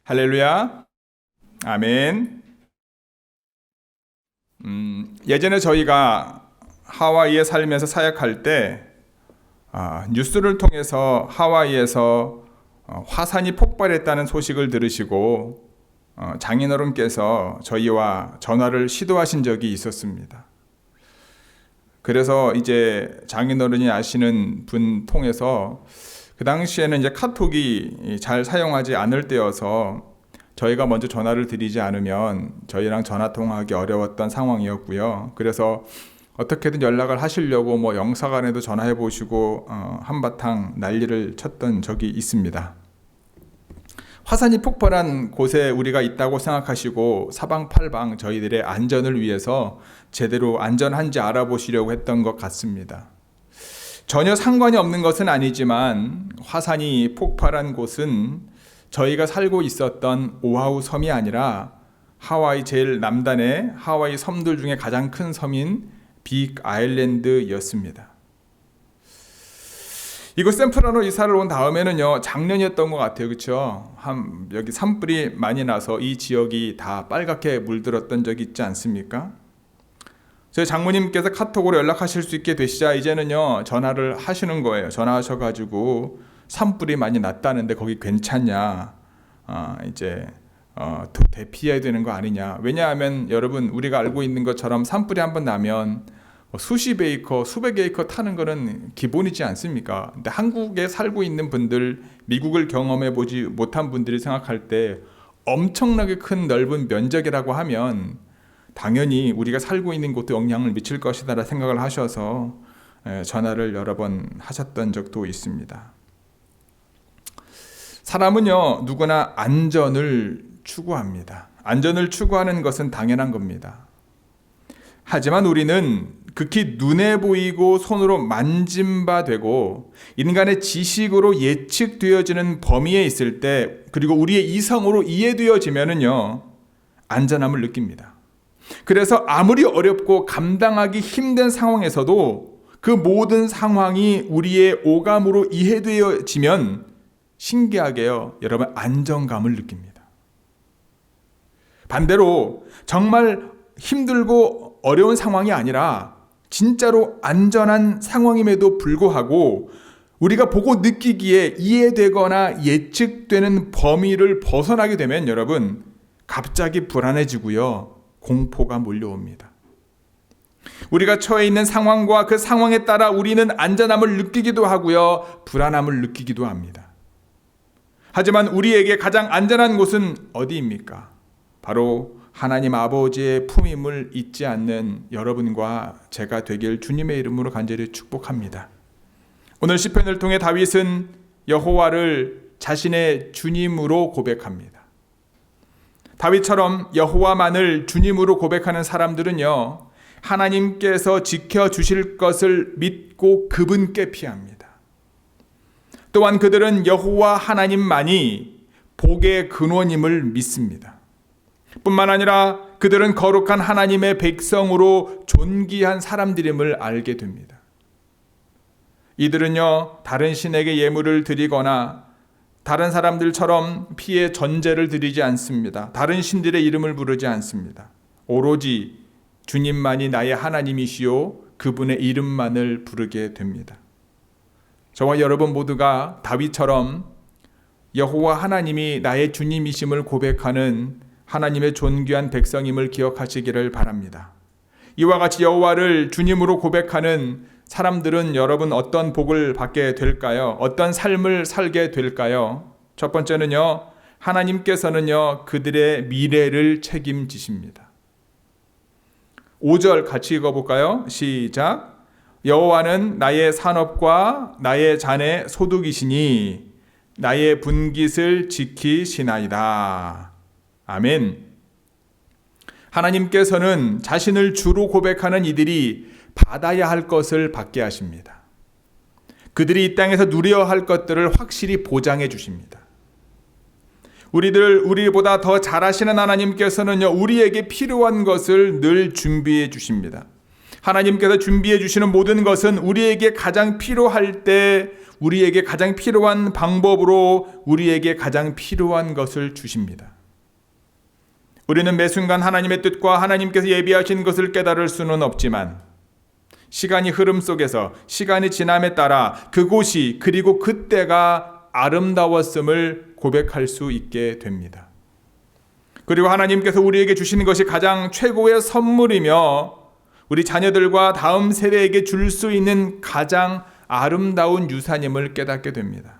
할렐루야. 아멘. 예전에 저희가 하와이에 살면서 사역할 때 뉴스를 통해서 하와이에서 화산이 폭발했다는 소식을 들으시고 장인어른께서 저희와 전화를 시도하신 적이 있었습니다. 그래서 이제 장인어른이 아시는 분 통해서 그 당시에는 이제 카톡이 잘 사용하지 않을 때여서 저희가 먼저 전화를 드리지 않으면 저희랑 전화 통화하기 어려웠던 상황이었고요. 그래서 어떻게든 연락을 하시려고 영사관에도 전화해 보시고 한바탕 난리를 쳤던 적이 있습니다. 화산이 폭발한 곳에 우리가 있다고 생각하시고 사방팔방 저희들의 안전을 위해서 제대로 안전한지 알아보시려고 했던 것 같습니다. 전혀 상관이 없는 것은 아니지만 화산이 폭발한 곳은 저희가 살고 있었던 오아후 섬이 아니라 하와이 제일 남단의 하와이 섬들 중에 가장 큰 섬인 빅 아일랜드였습니다. 이곳 샌프란으로 이사를 온 다음에는요, 작년이었던 것 같아요. 그렇죠? 여기 산불이 많이 나서 이 지역이 다 빨갛게 물들었던 적이 있지 않습니까? 저희 장모님께서 카톡으로 연락하실 수 있게 되시자 이제는요, 전화를 하시는 거예요. 전화하셔가지고 산불이 많이 났다는데 거기 괜찮냐? 대피해야 되는 거 아니냐? 왜냐하면 여러분, 우리가 알고 있는 것처럼 산불이 한번 나면 수십 에이커, 수백 에이커 타는 거는 기본이지 않습니까? 근데 한국에 살고 있는 분들, 미국을 경험해 보지 못한 분들이 생각할 때 엄청나게 큰 넓은 면적이라고 하면 당연히 우리가 살고 있는 곳도 영향을 미칠 것이다 생각을 하셔서 전화를 여러 번 하셨던 적도 있습니다. 사람은요, 누구나 안전을 추구합니다. 안전을 추구하는 것은 당연한 겁니다. 하지만 우리는 극히 눈에 보이고 손으로 만진 바 되고 인간의 지식으로 예측되어지는 범위에 있을 때, 그리고 우리의 이성으로 이해되어지면은요, 안전함을 느낍니다. 그래서 아무리 어렵고 감당하기 힘든 상황에서도 그 모든 상황이 우리의 오감으로 이해되어지면 신기하게요, 여러분, 안정감을 느낍니다. 반대로 정말 힘들고 어려운 상황이 아니라 진짜로 안전한 상황임에도 불구하고 우리가 보고 느끼기에 이해되거나 예측되는 범위를 벗어나게 되면 여러분, 갑자기 불안해지고요, 공포가 몰려옵니다. 우리가 처해 있는 상황과 그 상황에 따라 우리는 안전함을 느끼기도 하고요, 불안함을 느끼기도 합니다. 하지만 우리에게 가장 안전한 곳은 어디입니까? 바로 하나님 아버지의 품임을 잊지 않는 여러분과 제가 되길 주님의 이름으로 간절히 축복합니다. 오늘 시편을 통해 다윗은 여호와를 자신의 주님으로 고백합니다. 다윗처럼 여호와만을 주님으로 고백하는 사람들은요, 하나님께서 지켜주실 것을 믿고 그분께 피합니다. 또한 그들은 여호와 하나님만이 복의 근원임을 믿습니다. 뿐만 아니라 그들은 거룩한 하나님의 백성으로 존귀한 사람들임을 알게 됩니다. 이들은요, 다른 신에게 예물을 드리거나 다른 사람들처럼 피의 전제를 드리지 않습니다. 다른 신들의 이름을 부르지 않습니다. 오로지 주님만이 나의 하나님이시요 그분의 이름만을 부르게 됩니다. 저와 여러분 모두가 다윗처럼 여호와 하나님이 나의 주님이심을 고백하는 하나님의 존귀한 백성임을 기억하시기를 바랍니다. 이와 같이 여호와를 주님으로 고백하는 사람들은 여러분 어떤 복을 받게 될까요? 어떤 삶을 살게 될까요? 첫 번째는요, 하나님께서는요, 그들의 미래를 책임지십니다. 5절 같이 읽어볼까요? 시작. 여호와는 나의 산업과 나의 잔의 소득이시니 나의 분깃을 지키시나이다. 아멘. 하나님께서는 자신을 주로 고백하는 이들이 받아야 할 것을 받게 하십니다. 그들이 이 땅에서 누려야 할 것들을 확실히 보장해 주십니다. 우리보다 더 잘하시는 하나님께서는요, 우리에게 필요한 것을 늘 준비해 주십니다. 하나님께서 준비해 주시는 모든 것은 우리에게 가장 필요할 때 우리에게 가장 필요한 방법으로 우리에게 가장 필요한 것을 주십니다. 우리는 매 순간 하나님의 뜻과 하나님께서 예비하신 것을 깨달을 수는 없지만 시간이 흐름 속에서 시간이 지남에 따라 그곳이 그리고 그때가 아름다웠음을 고백할 수 있게 됩니다. 그리고 하나님께서 우리에게 주시는 것이 가장 최고의 선물이며 우리 자녀들과 다음 세대에게 줄 수 있는 가장 아름다운 유산임을 깨닫게 됩니다.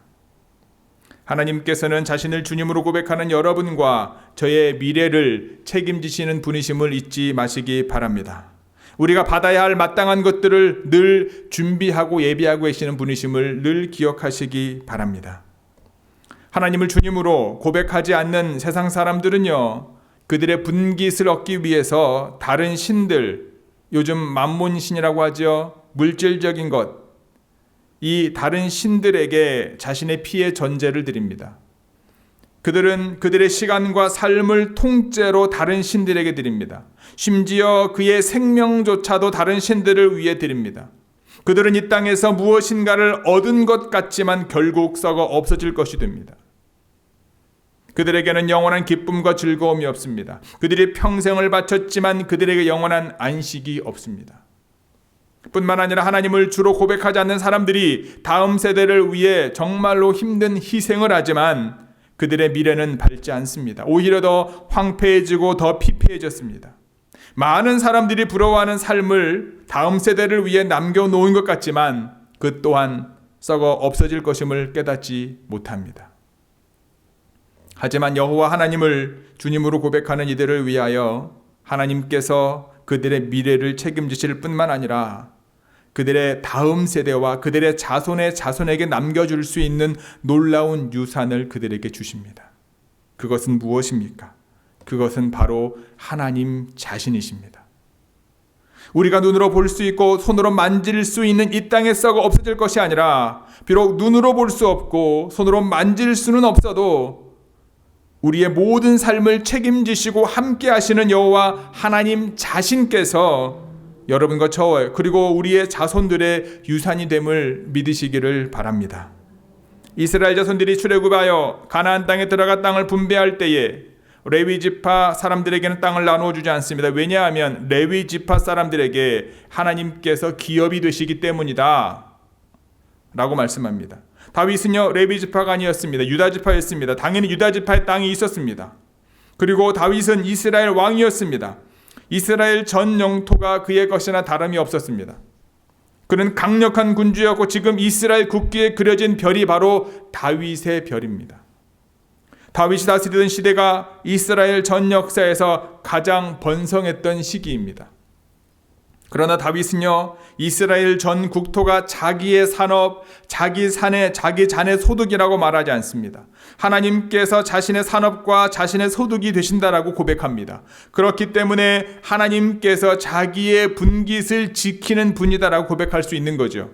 하나님께서는 자신을 주님으로 고백하는 여러분과 저의 미래를 책임지시는 분이심을 잊지 마시기 바랍니다. 우리가 받아야 할 마땅한 것들을 늘 준비하고 예비하고 계시는 분이심을 늘 기억하시기 바랍니다. 하나님을 주님으로 고백하지 않는 세상 사람들은요, 그들의 분깃을 얻기 위해서 다른 신들, 요즘 만몬신이라고 하죠. 물질적인 것, 이 다른 신들에게 자신의 피의 전제를 드립니다. 그들은 그들의 시간과 삶을 통째로 다른 신들에게 드립니다. 심지어 그의 생명조차도 다른 신들을 위해 드립니다. 그들은 이 땅에서 무엇인가를 얻은 것 같지만 결국 썩어 없어질 것이 됩니다. 그들에게는 영원한 기쁨과 즐거움이 없습니다. 그들이 평생을 바쳤지만 그들에게 영원한 안식이 없습니다. 뿐만 아니라 하나님을 주로 고백하지 않는 사람들이 다음 세대를 위해 정말로 힘든 희생을 하지만 그들의 미래는 밝지 않습니다. 오히려 더 황폐해지고 더 피폐해졌습니다. 많은 사람들이 부러워하는 삶을 다음 세대를 위해 남겨놓은 것 같지만 그 또한 썩어 없어질 것임을 깨닫지 못합니다. 하지만 여호와 하나님을 주님으로 고백하는 이들을 위하여 하나님께서 그들의 미래를 책임지실 뿐만 아니라 그들의 다음 세대와 그들의 자손의 자손에게 남겨줄 수 있는 놀라운 유산을 그들에게 주십니다. 그것은 무엇입니까? 그것은 바로 하나님 자신이십니다. 우리가 눈으로 볼 수 있고 손으로 만질 수 있는 이 땅에 썩어 없어질 것이 아니라 비록 눈으로 볼 수 없고 손으로 만질 수는 없어도 우리의 모든 삶을 책임지시고 함께 하시는 여호와 하나님 자신께서 여러분과 저 그리고 우리의 자손들의 유산이 됨을 믿으시기를 바랍니다. 이스라엘 자손들이 출애굽하여 가나안 땅에 들어가 땅을 분배할 때에 레위 지파 사람들에게는 땅을 나누어 주지 않습니다. 왜냐하면 레위 지파 사람들에게 하나님께서 기업이 되시기 때문이다 라고 말씀합니다. 다윗은요 레위 지파가 아니었습니다. 유다 지파였습니다. 당연히 유다 지파의 땅이 있었습니다. 그리고 다윗은 이스라엘 왕이었습니다. 이스라엘 전 영토가 그의 것이나 다름이 없었습니다. 그는 강력한 군주였고 지금 이스라엘 국기에 그려진 별이 바로 다윗의 별입니다. 다윗이 다스리던 시대가 이스라엘 전 역사에서 가장 번성했던 시기입니다. 그러나 다윗은요 이스라엘 전 국토가 자기의 산업, 자기 산의 자기 잔의 소득이라고 말하지 않습니다. 하나님께서 자신의 산업과 자신의 소득이 되신다라고 고백합니다. 그렇기 때문에 하나님께서 자기의 분깃을 지키는 분이다라고 고백할 수 있는 거죠.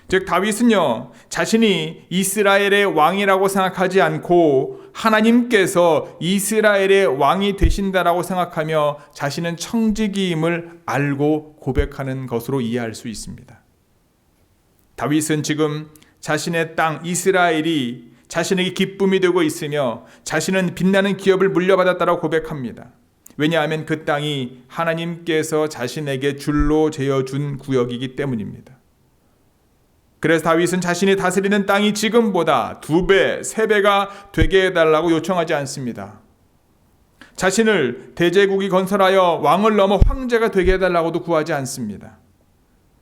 즉 다윗은요 자신이 이스라엘의 왕이라고 생각하지 않고 하나님께서 이스라엘의 왕이 되신다라고 생각하며 자신은 청지기임을 알고 고백하는 것으로 이해할 수 있습니다. 다윗은 지금 자신의 땅 이스라엘이 자신에게 기쁨이 되고 있으며 자신은 빛나는 기업을 물려받았다라고 고백합니다. 왜냐하면 그 땅이 하나님께서 자신에게 줄로 재어준 구역이기 때문입니다. 그래서 다윗은 자신이 다스리는 땅이 지금보다 2배, 3배가 되게 해달라고 요청하지 않습니다. 자신을 대제국이 건설하여 왕을 넘어 황제가 되게 해달라고도 구하지 않습니다.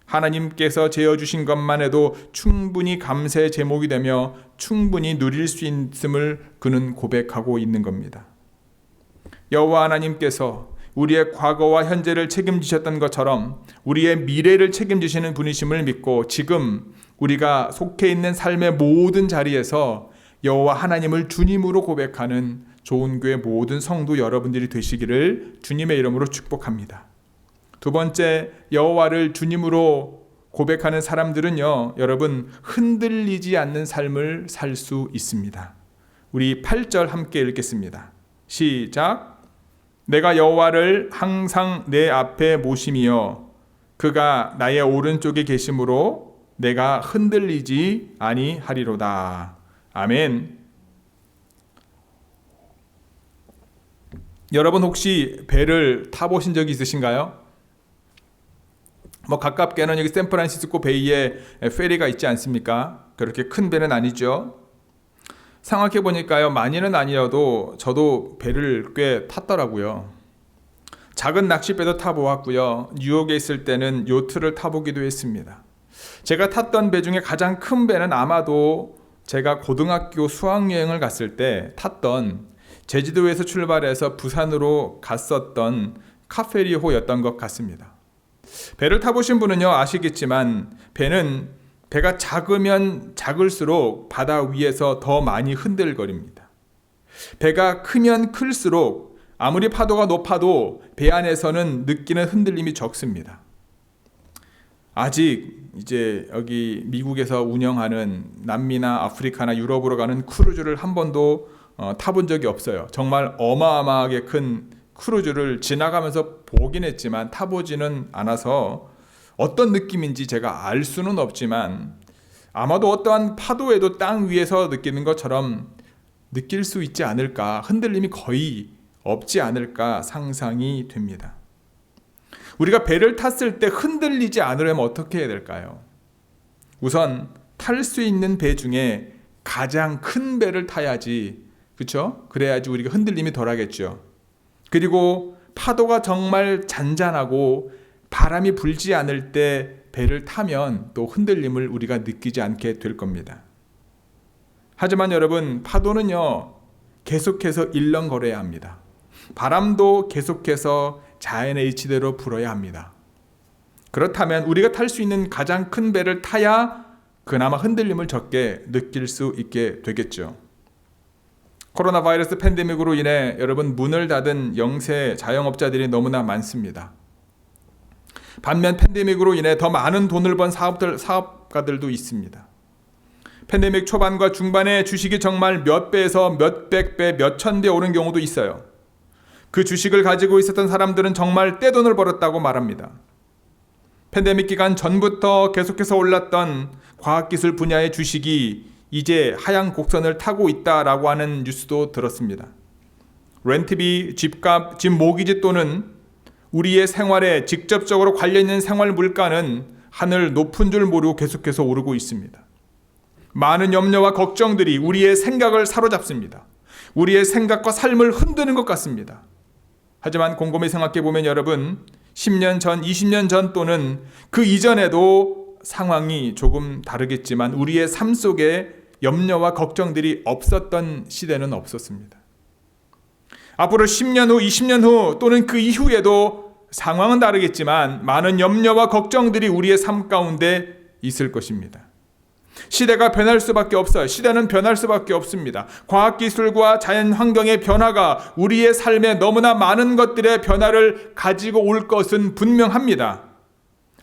하나님께서 재어주신 것만 해도 충분히 감사의 제목이 되며 충분히 누릴 수 있음을 그는 고백하고 있는 겁니다. 여호와 하나님께서 우리의 과거와 현재를 책임지셨던 것처럼 우리의 미래를 책임지시는 분이심을 믿고 지금 우리가 속해 있는 삶의 모든 자리에서 여호와 하나님을 주님으로 고백하는 좋은교회 모든 성도 여러분들이 되시기를 주님의 이름으로 축복합니다. 두 번째, 여호와를 주님으로 고백하는 사람들은요, 여러분 흔들리지 않는 삶을 살 수 있습니다. 우리 8절 함께 읽겠습니다. 시작. 내가 여호와를 항상 내 앞에 모심이여 그가 나의 오른쪽에 계심으로 내가 흔들리지 아니하리로다. 아멘. 여러분 혹시 배를 타보신 적이 있으신가요? 가깝게는 여기 샌프란시스코 베이에 페리가 있지 않습니까? 그렇게 큰 배는 아니죠. 생각해 보니까요, 많이는 아니어도 저도 배를 꽤 탔더라고요. 작은 낚싯배도 타보았고요. 뉴욕에 있을 때는 요트를 타보기도 했습니다. 제가 탔던 배 중에 가장 큰 배는 아마도 제가 고등학교 수학여행을 갔을 때 탔던 제주도에서 출발해서 부산으로 갔었던 카페리호였던 것 같습니다. 배를 타보신 분은요 아시겠지만 배가 작으면 작을수록 바다 위에서 더 많이 흔들거립니다. 배가 크면 클수록 아무리 파도가 높아도 배 안에서는 느끼는 흔들림이 적습니다. 아직 이제 여기 미국에서 운영하는 남미나 아프리카나 유럽으로 가는 크루즈를 한 번도 타본 적이 없어요. 정말 어마어마하게 큰 크루즈를 지나가면서 보긴 했지만 타보지는 않아서 어떤 느낌인지 제가 알 수는 없지만 아마도 어떠한 파도에도 땅 위에서 느끼는 것처럼 느낄 수 있지 않을까, 흔들림이 거의 없지 않을까 상상이 됩니다. 우리가 배를 탔을 때 흔들리지 않으려면 어떻게 해야 될까요? 우선 탈 수 있는 배 중에 가장 큰 배를 타야지, 그렇죠? 그래야지 우리가 흔들림이 덜하겠죠. 그리고 파도가 정말 잔잔하고 바람이 불지 않을 때 배를 타면 또 흔들림을 우리가 느끼지 않게 될 겁니다. 하지만 여러분, 파도는요 계속해서 일렁거려야 합니다. 바람도 계속해서 자연의 이치대로 불어야 합니다. 그렇다면 우리가 탈 수 있는 가장 큰 배를 타야 그나마 흔들림을 적게 느낄 수 있게 되겠죠. 코로나 바이러스 팬데믹으로 인해 여러분 문을 닫은 영세 자영업자들이 너무나 많습니다. 반면 팬데믹으로 인해 더 많은 돈을 번 사업가들도 있습니다. 팬데믹 초반과 중반에 주식이 정말 몇 배에서 몇백 배, 몇천 배 오른 경우도 있어요. 그 주식을 가지고 있었던 사람들은 정말 떼돈을 벌었다고 말합니다. 팬데믹 기간 전부터 계속해서 올랐던 과학기술 분야의 주식이 이제 하향 곡선을 타고 있다라고 하는 뉴스도 들었습니다. 렌트비, 집값, 집 모기지 또는 우리의 생활에 직접적으로 관련 있는 생활 물가는 하늘 높은 줄 모르고 계속해서 오르고 있습니다. 많은 염려와 걱정들이 우리의 생각을 사로잡습니다. 우리의 생각과 삶을 흔드는 것 같습니다. 하지만 곰곰이 생각해 보면 여러분, 10년 전, 20년 전 또는 그 이전에도 상황이 조금 다르겠지만 우리의 삶 속에 염려와 걱정들이 없었던 시대는 없었습니다. 앞으로 10년 후, 20년 후 또는 그 이후에도 상황은 다르겠지만 많은 염려와 걱정들이 우리의 삶 가운데 있을 것입니다. 시대가 변할 수밖에 없어요. 시대는 변할 수밖에 없습니다. 과학기술과 자연환경의 변화가 우리의 삶에 너무나 많은 것들의 변화를 가지고 올 것은 분명합니다.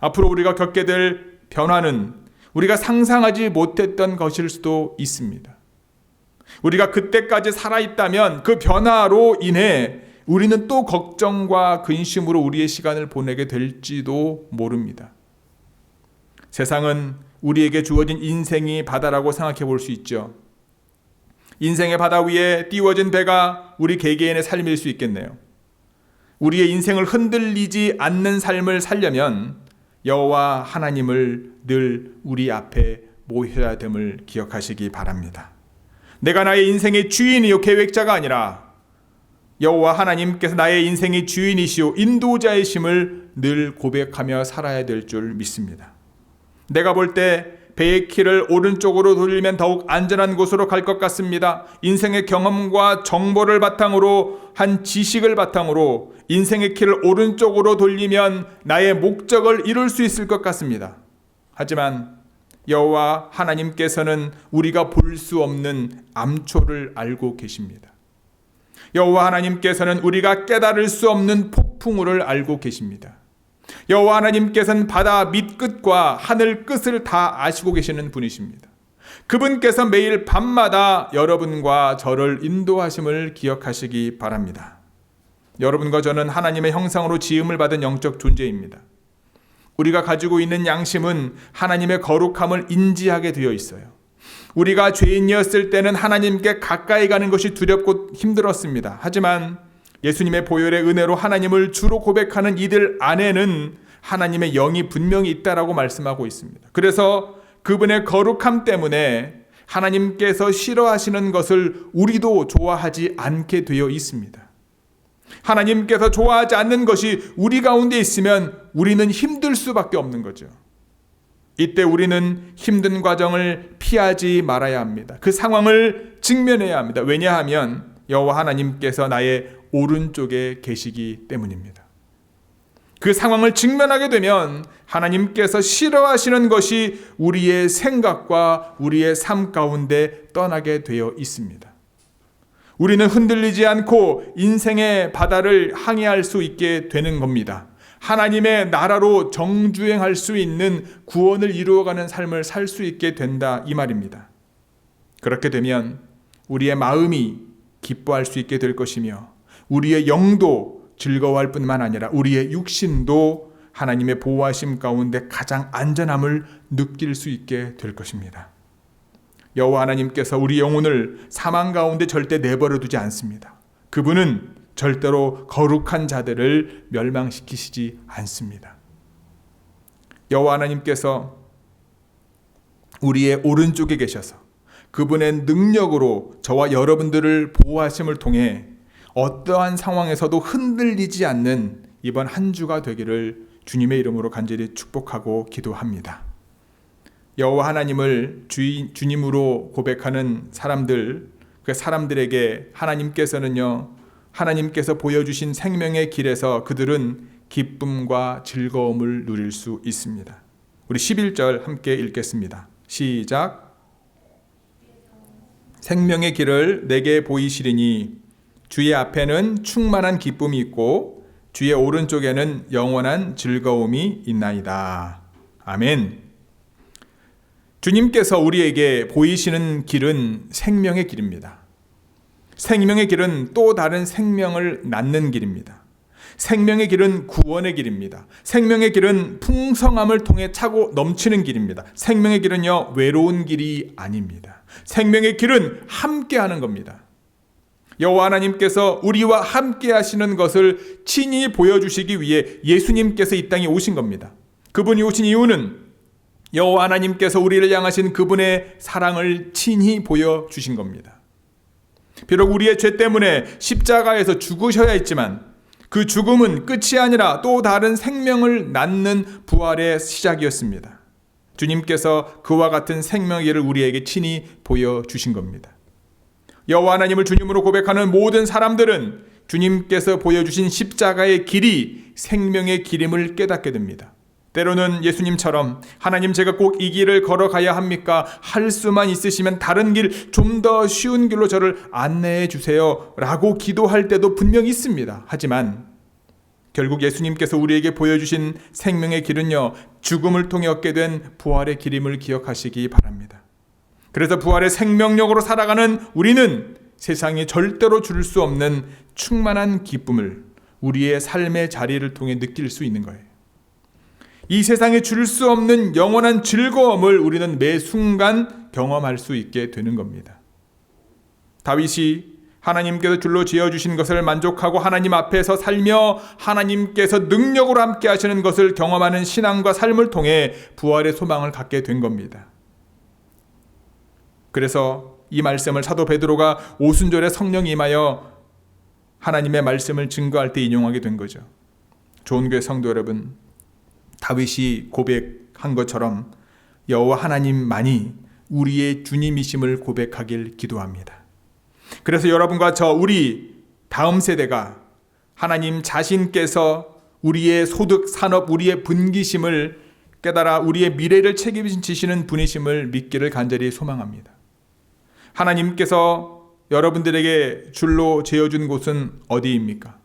앞으로 우리가 겪게 될 변화는 우리가 상상하지 못했던 것일 수도 있습니다. 우리가 그때까지 살아있다면 그 변화로 인해 우리는 또 걱정과 근심으로 우리의 시간을 보내게 될지도 모릅니다. 세상은 우리에게 주어진 인생이 바다라고 생각해 볼 수 있죠. 인생의 바다 위에 띄워진 배가 우리 개개인의 삶일 수 있겠네요. 우리의 인생을 흔들리지 않는 삶을 살려면 여호와 하나님을 늘 우리 앞에 모셔야 됨을 기억하시기 바랍니다. 내가 나의 인생의 주인이요 계획자가 아니라 여호와 하나님께서 나의 인생의 주인이시오 인도자이심을 늘 고백하며 살아야 될 줄 믿습니다. 내가 볼 때 배의 키를 오른쪽으로 돌리면 더욱 안전한 곳으로 갈 것 같습니다. 인생의 경험과 정보를 바탕으로 한 지식을 바탕으로 인생의 키를 오른쪽으로 돌리면 나의 목적을 이룰 수 있을 것 같습니다. 하지만 여호와 하나님께서는 우리가 볼 수 없는 암초를 알고 계십니다. 여호와 하나님께서는 우리가 깨달을 수 없는 폭풍우를 알고 계십니다. 여호와 하나님께서는 바다 밑끝과 하늘 끝을 다 아시고 계시는 분이십니다. 그분께서 매일 밤마다 여러분과 저를 인도하심을 기억하시기 바랍니다. 여러분과 저는 하나님의 형상으로 지음을 받은 영적 존재입니다. 우리가 가지고 있는 양심은 하나님의 거룩함을 인지하게 되어 있어요. 우리가 죄인이었을 때는 하나님께 가까이 가는 것이 두렵고 힘들었습니다. 하지만 예수님의 보혈의 은혜로 하나님을 주로 고백하는 이들 안에는 하나님의 영이 분명히 있다라고 말씀하고 있습니다. 그래서 그분의 거룩함 때문에 하나님께서 싫어하시는 것을 우리도 좋아하지 않게 되어 있습니다. 하나님께서 좋아하지 않는 것이 우리 가운데 있으면 우리는 힘들 수밖에 없는 거죠. 이때 우리는 힘든 과정을 피하지 말아야 합니다. 그 상황을 직면해야 합니다. 왜냐하면 여호와 하나님께서 나의 오른쪽에 계시기 때문입니다. 그 상황을 직면하게 되면 하나님께서 싫어하시는 것이 우리의 생각과 우리의 삶 가운데 떠나게 되어 있습니다. 우리는 흔들리지 않고 인생의 바다를 항해할 수 있게 되는 겁니다. 하나님의 나라로 정주행할 수 있는 구원을 이루어가는 삶을 살 수 있게 된다 이 말입니다. 그렇게 되면 우리의 마음이 기뻐할 수 있게 될 것이며 우리의 영도 즐거워할 뿐만 아니라 우리의 육신도 하나님의 보호하심 가운데 가장 안전함을 느낄 수 있게 될 것입니다. 여호와 하나님께서 우리 영혼을 사망 가운데 절대 내버려 두지 않습니다. 그분은 절대로 거룩한 자들을 멸망시키시지 않습니다. 여호와 하나님께서 우리의 오른쪽에 계셔서 그분의 능력으로 저와 여러분들을 보호하심을 통해 어떠한 상황에서도 흔들리지 않는 이번 한 주가 되기를 주님의 이름으로 간절히 축복하고 기도합니다. 여호와 하나님을 주님으로 고백하는 사람들, 그 사람들에게 하나님께서 보여주신 생명의 길에서 그들은 기쁨과 즐거움을 누릴 수 있습니다. 우리 11절 함께 읽겠습니다. 시작. 생명의 길을 내게 보이시리니 주의 앞에는 충만한 기쁨이 있고 주의 오른쪽에는 영원한 즐거움이 있나이다. 아멘. 주님께서 우리에게 보이시는 길은 생명의 길입니다. 생명의 길은 또 다른 생명을 낳는 길입니다. 생명의 길은 구원의 길입니다. 생명의 길은 풍성함을 통해 차고 넘치는 길입니다. 생명의 길은요, 외로운 길이 아닙니다. 생명의 길은 함께하는 겁니다. 여호와 하나님께서 우리와 함께 하시는 것을 친히 보여주시기 위해 예수님께서 이 땅에 오신 겁니다. 그분이 오신 이유는 여호와 하나님께서 우리를 향하신 그분의 사랑을 친히 보여주신 겁니다. 비록 우리의 죄 때문에 십자가에서 죽으셔야 했지만 그 죽음은 끝이 아니라 또 다른 생명을 낳는 부활의 시작이었습니다. 주님께서 그와 같은 생명의 길을 우리에게 친히 보여주신 겁니다. 여호와 하나님을 주님으로 고백하는 모든 사람들은 주님께서 보여주신 십자가의 길이 생명의 길임을 깨닫게 됩니다. 때로는 예수님처럼 하나님 제가 꼭 이 길을 걸어가야 합니까? 할 수만 있으시면 다른 길, 좀 더 쉬운 길로 저를 안내해 주세요 라고 기도할 때도 분명히 있습니다. 하지만 결국 예수님께서 우리에게 보여주신 생명의 길은요, 죽음을 통해 얻게 된 부활의 길임을 기억하시기 바랍니다. 그래서 부활의 생명력으로 살아가는 우리는 세상이 절대로 줄 수 없는 충만한 기쁨을 우리의 삶의 자리를 통해 느낄 수 있는 거예요. 이 세상에 줄 수 없는 영원한 즐거움을 우리는 매 순간 경험할 수 있게 되는 겁니다. 다윗이 하나님께서 줄로 지어주신 것을 만족하고 하나님 앞에서 살며 하나님께서 능력으로 함께 하시는 것을 경험하는 신앙과 삶을 통해 부활의 소망을 갖게 된 겁니다. 그래서 이 말씀을 사도 베드로가 오순절에 성령이 임하여 하나님의 말씀을 증거할 때 인용하게 된 거죠. 좋은 교회 성도 여러분, 다윗이 고백한 것처럼 여호와 하나님만이 우리의 주님이심을 고백하길 기도합니다. 그래서 여러분과 우리 다음 세대가 하나님 자신께서 우리의 소득, 산업, 우리의 분기심을 깨달아 우리의 미래를 책임지시는 분이심을 믿기를 간절히 소망합니다. 하나님께서 여러분들에게 줄로 지어준 곳은 어디입니까?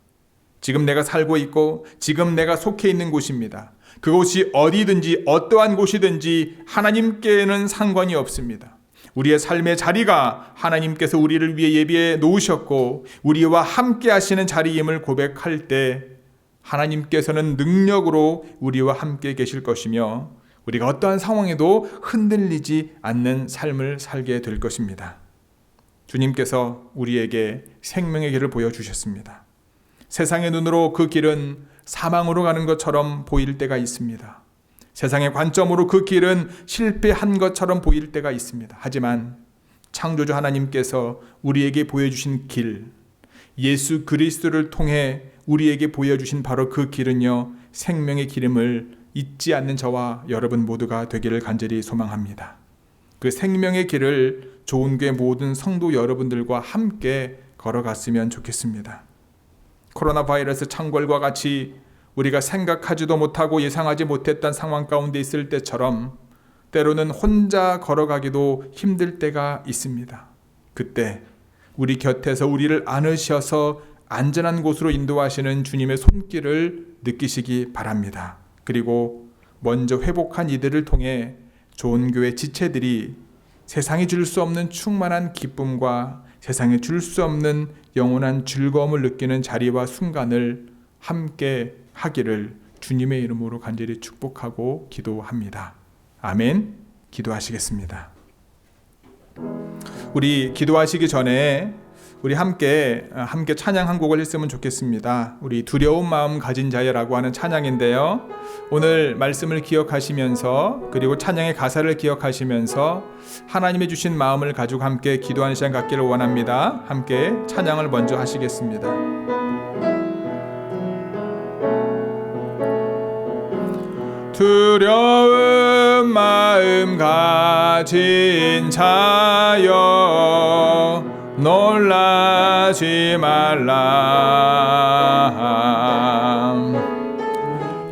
지금 내가 살고 있고 지금 내가 속해 있는 곳입니다. 그곳이 어디든지 어떠한 곳이든지 하나님께는 상관이 없습니다. 우리의 삶의 자리가 하나님께서 우리를 위해 예비해 놓으셨고 우리와 함께 하시는 자리임을 고백할 때 하나님께서는 능력으로 우리와 함께 계실 것이며 우리가 어떠한 상황에도 흔들리지 않는 삶을 살게 될 것입니다. 주님께서 우리에게 생명의 길을 보여주셨습니다. 세상의 눈으로 그 길은 사망으로 가는 것처럼 보일 때가 있습니다. 세상의 관점으로 그 길은 실패한 것처럼 보일 때가 있습니다. 하지만 창조주 하나님께서 우리에게 보여주신 길, 예수 그리스도를 통해 우리에게 보여주신 바로 그 길은요, 생명의 기름을 잊지 않는 저와 여러분 모두가 되기를 간절히 소망합니다. 그 생명의 길을 좋은교회 모든 성도 여러분들과 함께 걸어갔으면 좋겠습니다. 코로나 바이러스 창궐과 같이 우리가 생각하지도 못하고 예상하지 못했던 상황 가운데 있을 때처럼 때로는 혼자 걸어가기도 힘들 때가 있습니다. 그때 우리 곁에서 우리를 안으셔서 안전한 곳으로 인도하시는 주님의 손길을 느끼시기 바랍니다. 그리고 먼저 회복한 이들을 통해 좋은 교회 지체들이 세상이 줄 수 없는 충만한 기쁨과 세상에 줄 수 없는 영원한 즐거움을 느끼는 자리와 순간을 함께 하기를 주님의 이름으로 간절히 축복하고 기도합니다. 아멘. 기도하시겠습니다. 우리 기도하시기 전에 우리 함께 찬양 한 곡을 했으면 좋겠습니다. 우리 두려운 마음 가진 자여라고 하는 찬양인데요. 오늘 말씀을 기억하시면서 그리고 찬양의 가사를 기억하시면서 하나님의 주신 마음을 가지고 함께 기도하는 시간 갖기를 원합니다. 함께 찬양을 먼저 하시겠습니다. 두려운 마음 가진 자여 놀라지 말라.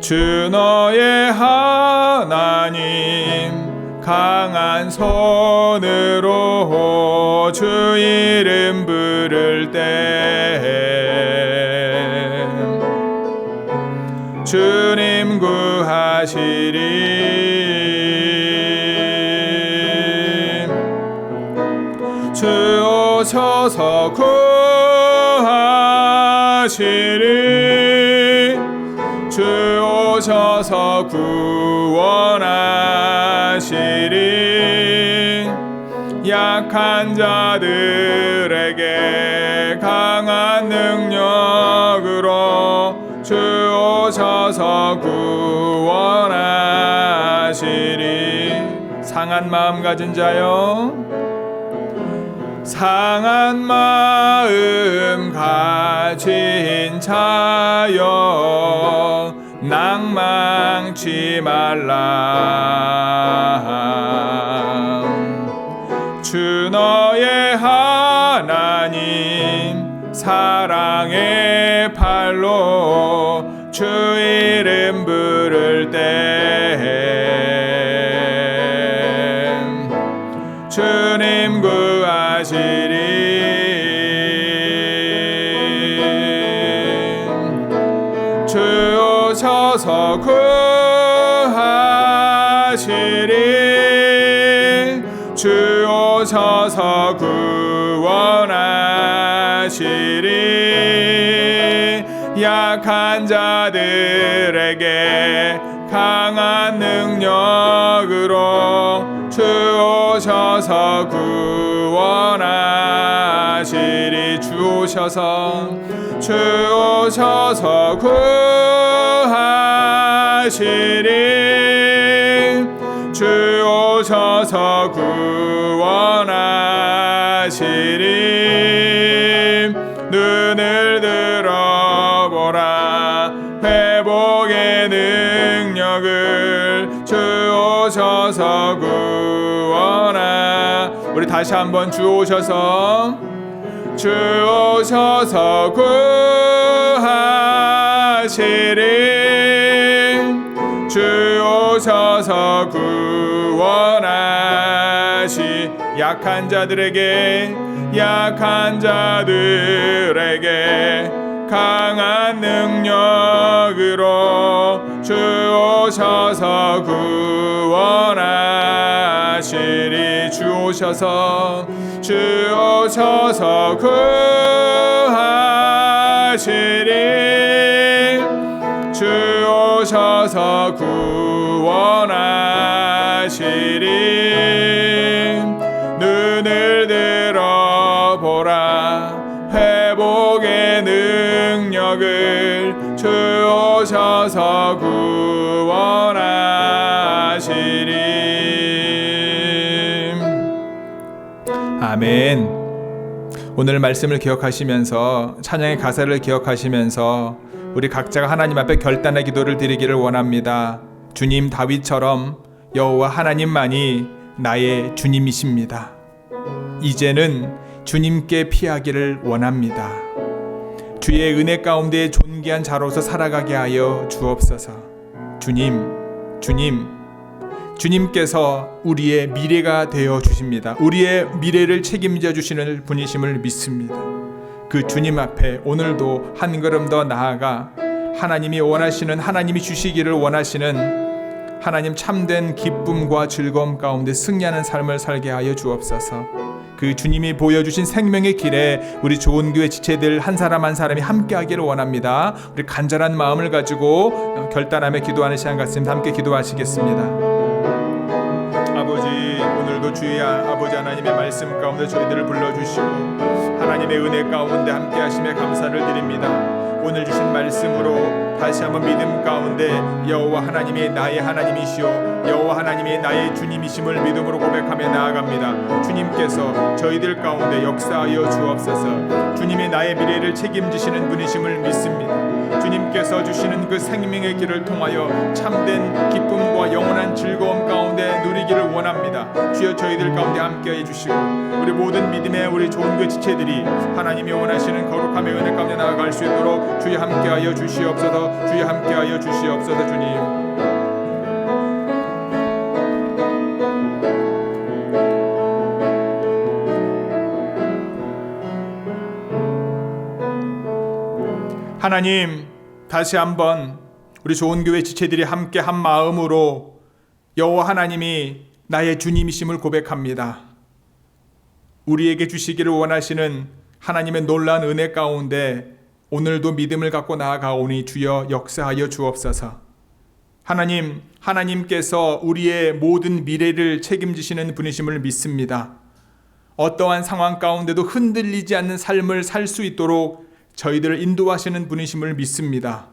주 너의 하나님 강한 손으로 주 이름 부를 때 주님 구하시리. 주 오셔서 구하시리. 주 오셔서 구원하시리. 약한 자들에게 강한 능력으로 주 오셔서 구원하시리. 상한 마음 가진 자여, 상한 마음 가진 자여 낭망치 말라. 주 너의 하나님 사랑의 팔로 주 이름 부를 때 주님 구하시리. 주 오셔서 구하시리. 주 오셔서 구원하시리. 약한 자들에게 강한 능력으로 주 오셔서 구원하시리. 주 오셔서 구하시리. 주 오셔서 구원하시리. 눈을 들어보라. 회복의 능력을 주 오셔서 구원하. 우리 다시 한번 주 오셔서 구하시리. 주 오셔서 구원하시. 약한 자들에게 강한 능력으로 주 오셔서 구원하시리. 주 오셔서 구하시리. 주셔서 구원하시리. 눈을 들어보라. 회복의 능력을 주셔서 구원하시리. 아멘. 오늘 말씀을 기억하시면서, 찬양의 가사를 기억하시면서 우리 각자가 하나님 앞에 결단의 기도를 드리기를 원합니다. 주님 다윗처럼 여호와 하나님만이 나의 주님이십니다. 이제는 주님께 피하기를 원합니다. 주의 은혜 가운데 존귀한 자로서 살아가게 하여 주옵소서. 주님께서 우리의 미래가 되어 주십니다. 우리의 미래를 책임져 주시는 분이심을 믿습니다. 그 주님 앞에 오늘도 한 걸음 더 나아가 하나님이 원하시는, 하나님이 주시기를 원하시는 하나님 참된 기쁨과 즐거움 가운데 승리하는 삶을 살게 하여 주옵소서. 그 주님이 보여주신 생명의 길에 우리 좋은 교회 지체들 한 사람 한 사람이 함께하기를 원합니다. 우리 간절한 마음을 가지고 결단하며 기도하는 시간 같습니다. 함께 기도하시겠습니다. 아버지, 오늘도 주의 아버지 하나님의 말씀 가운데 저희들을 불러주시고 하나님의 은혜 가운데 함께 하심에 감사를 드립니다. 오늘 주신 말씀으로 다시 한번 믿음 가운데 여호와 하나님이 나의 하나님이시오, 여호와 하나님이 나의 주님이심을 믿음으로 고백하며 나아갑니다. 주님께서 저희들 가운데 역사하여 주옵소서. 주님이 나의 미래를 책임지시는 분이심을 믿습니다. 주님께서 주시는 그 생명의 길을 통하여 참된 기쁨과 영원한 즐거움 가운데 누리기를 원합니다. 주여 저희들 가운데 함께해 주시고 우리 모든 믿음의 우리 좋은 교회 지체들이 하나님이 원하시는 거룩함의 은혜 가운데 나아갈 수 있도록 주여 함께하여 주시옵소서. 주여 함께하여 주시옵소서. 주님, 하나님, 다시 한번 우리 좋은 교회 지체들이 함께 한 마음으로 여호와 하나님이 나의 주님이심을 고백합니다. 우리에게 주시기를 원하시는 하나님의 놀라운 은혜 가운데 오늘도 믿음을 갖고 나아가오니 주여 역사하여 주옵소서. 하나님, 하나님께서 우리의 모든 미래를 책임지시는 분이심을 믿습니다. 어떠한 상황 가운데도 흔들리지 않는 삶을 살 수 있도록 저희들을 인도하시는 분이심을 믿습니다.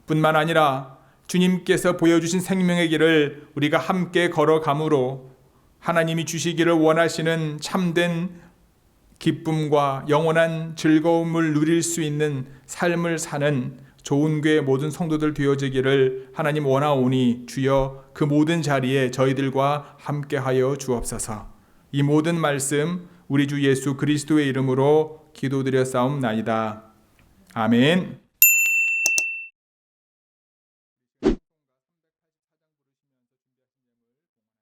뿐만 아니라 주님께서 보여주신 생명의 길을 우리가 함께 걸어감으로 하나님이 주시기를 원하시는 참된 기쁨과 영원한 즐거움을 누릴 수 있는 삶을 사는 좋은 교회 모든 성도들 되어지기를 하나님 원하오니 주여 그 모든 자리에 저희들과 함께하여 주옵소서. 이 모든 말씀 우리 주 예수 그리스도의 이름으로 기도드렸사옵나이다. 아멘.